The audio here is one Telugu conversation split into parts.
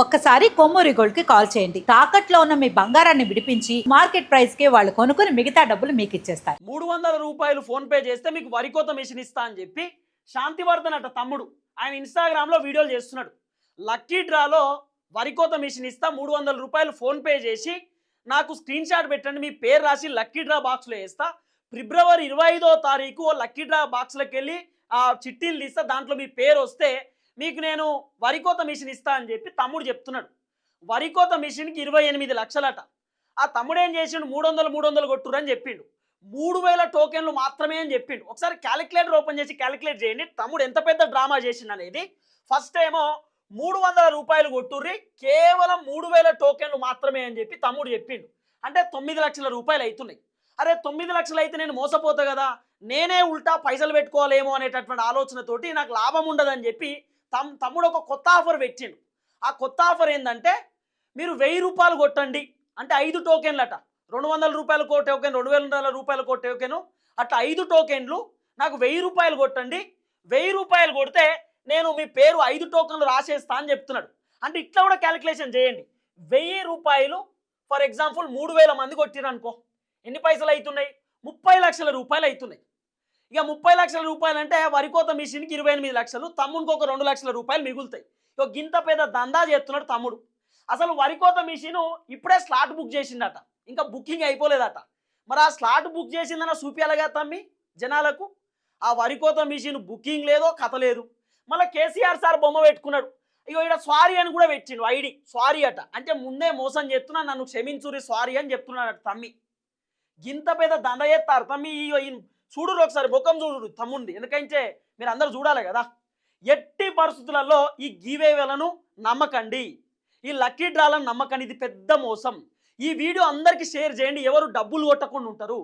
ఒక్కసారి కొమ్మూరి గోల్డ్ కి కాల్ చేయండి. తాకట్లో ఉన్న మీ బంగారాన్ని విడిపించి మార్కెట్ ప్రైస్ కి వాళ్ళు కొనుక్కుని మిగతా డబ్బులు మీకు ఇచ్చేస్తారు. 300 రూపాయలు ఫోన్ పే చేస్తే మీకు వరికోత మిషన్ ఇస్తా అని చెప్పి శాంతివర్ధన్ అట తమ్ముడు ఆయన ఇన్స్టాగ్రామ్ లో వీడియోలు చేస్తున్నాడు. లక్కీ డ్రాలో వరికోత మిషన్ ఇస్తా 300 రూపాయలు ఫోన్ పే చేసి నాకు స్క్రీన్ షాట్ పెట్టండి, మీ పేరు రాసి లక్కీ డ్రా బాక్స్ లో వేస్తా, ఫిబ్రవరి 25వ తారీఖు లక్కీ డ్రా బాక్స్లోకి వెళ్ళి ఆ చిట్టీలు తీస్తా, దాంట్లో మీ పేరు వస్తే మీకు నేను వరికోత మిషన్ ఇస్తా అని చెప్పి తమ్ముడు చెప్తున్నాడు. వరికోత మిషన్కి 28 లక్షలట. ఆ తమ్ముడు ఏం చేసిండు, 300 కొట్టురు అని చెప్పిండు. 3000 టోకెన్లు మాత్రమే అని చెప్పిండు. ఒకసారి క్యాలిక్యులేటర్ ఓపెన్ చేసి క్యాలిక్యులేట్ చేయండి తమ్ముడు ఎంత పెద్ద డ్రామా చేసిండు అనేది. ఫస్ట్ ఏమో 300 రూపాయలు కొట్టుర్రి, కేవలం 3000 టోకెన్లు మాత్రమే అని చెప్పి తమ్ముడు చెప్పిండు. అంటే 9 లక్షల రూపాయలు అవుతున్నాయి. అరే 9 లక్షలు అయితే నేను మోసపోతా కదా, నేనే ఉల్టా పైసలు పెట్టుకోవాలేమో అనేటటువంటి ఆలోచనతోటి నాకు లాభం ఉండదని చెప్పి తమ్ముడు ఒక కొత్త ఆఫర్ పెట్టిండు. ఆ కొత్త ఆఫర్ ఏంటంటే మీరు 1000 రూపాయలు కొట్టండి, అంటే 5 టోకెన్లట. 200 రూపాయలకో టోకెన్, 2000 రూపాయలకో టోకెను, అట్లా 5 టోకెన్లు. నాకు 1000 రూపాయలు కొట్టండి, 1000 రూపాయలు కొడితే నేను మీ పేరు 5 టోకెన్లు రాసేస్తా అని చెప్తున్నాడు. అంటే ఇట్లా కూడా క్యాలిక్యులేషన్ చేయండి. 1000 రూపాయలు ఫర్ ఎగ్జాంపుల్ 3000 మంది కొట్టిరు అనుకో, ఎన్ని పైసలు అవుతున్నాయి? 30 లక్షల రూపాయలు అవుతున్నాయి. ఇక 30 లక్షల రూపాయలు అంటే వరికోత మిషన్కి 28 లక్షలు, తమ్మునికి ఒక 2 లక్షల రూపాయలు మిగులుతాయి. ఇక గింత పెద్ద దందా చేస్తున్నాడు తమ్ముడు. అసలు వరికోత మిషన్ ఇప్పుడే స్లాట్ బుక్ చేసిందట, ఇంకా బుకింగ్ అయిపోలేదట. మరి ఆ స్లాట్ బుక్ చేసిందన్న చూపించాలిగా తమ్మి జనాలకు. ఆ వరికోత మిషన్ బుకింగ్ లేదో కథ లేదు. మళ్ళీ కేసీఆర్ సార్ బొమ్మ పెట్టుకున్నాడు. ఇక ఇక్కడ సారీ అని కూడా పెట్టిండు, ఐడి సారీ అట. అంటే ముందే మోసం చేస్తున్నా, నన్ను క్షమించురి సారీ అని చెప్తున్నాడు తమ్మి. గింత పెద్ద దండ చేస్తారు తమ్మి. చూడురు ఒకసారి ముఖం చూడు తమ్ముంది, ఎందుకంటే మీరు అందరు చూడాలి కదా. ఎట్టి పరిస్థితులలో ఈ గివేవేలను నమ్మకండి, ఈ లక్కీ డ్రాలను నమ్మకండి, ఇది పెద్ద మోసం. ఈ వీడియో అందరికీ షేర్ చేయండి, ఎవరు డబ్బులు కొట్టకుండా ఉంటారు.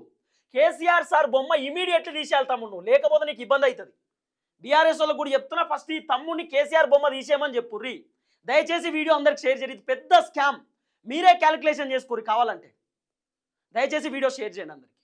కేసీఆర్ సార్ బొమ్మ ఇమీడియట్లీ తీసేయాలి తమ్ముడు, లేకపోతే నీకు ఇబ్బంది అవుతుంది. బీఆర్ఎస్ వాళ్ళకు కూడా చెప్తున్నా, ఫస్ట్ ఈ తమ్ముడిని కేసీఆర్ బొమ్మ తీసేయమని చెప్పుర్రి. దయచేసి వీడియో అందరికి షేర్ చేయండి, ఇది పెద్ద స్కామ్. మీరే క్యాలిక్యులేషన్ చేసుకోరు కావాలంటే. దయచేసి వీడియో షేర్ చేయండి అందరికి.